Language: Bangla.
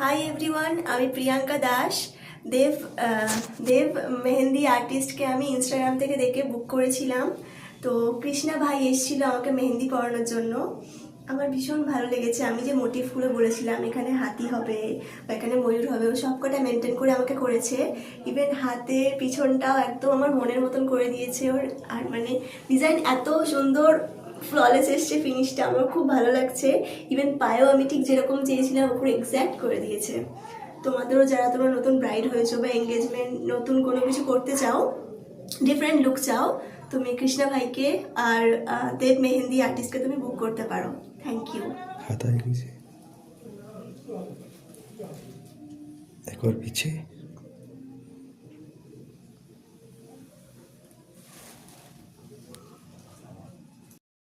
হাই এভরিওয়ান, আমি প্রিয়াঙ্কা দাস। দেব দেব মেহেন্দি আর্টিস্টকে আমি ইনস্টাগ্রাম থেকে দেখে বুক করেছিলাম। তো কৃষ্ণা ভাই এসেছিল আমাকে মেহেন্দি পরানোর জন্য। আমার ভীষণ ভালো লেগেছে। আমি যে মোটিভগুলো বলেছিলাম, এখানে হাতি হবে বা এখানে ময়ূর হবে, ও সব কটা মেনটেন করে আমাকে করেছে। ইভেন হাতের পিছনটাও একদম আমার মনের মতন করে দিয়েছে ওর। আর মানে ডিজাইন এত সুন্দর, ফ্ললেস এসছে ফিনিশটা, আমার খুব ভালো লাগছে। ইভেন পায়েও আমি ঠিক যেরকম চেয়েছিলাম পুরো এক্স্যাক্ট করে দিয়েছে। তোমাদেরও যারা তোমরা নতুন ব্রাইড হয়েছো বা এঙ্গেজমেন্ট নতুন কোনো কিছু করতে চাও, ডিফারেন্ট লুক চাও, তুমি কৃষ্ণা ভাইকে আর দেব মেহেন্দি আর্টিস্টকে তুমি বুক করতে পারো। Thank you. হাতায় গেছে একবার পিছিয়ে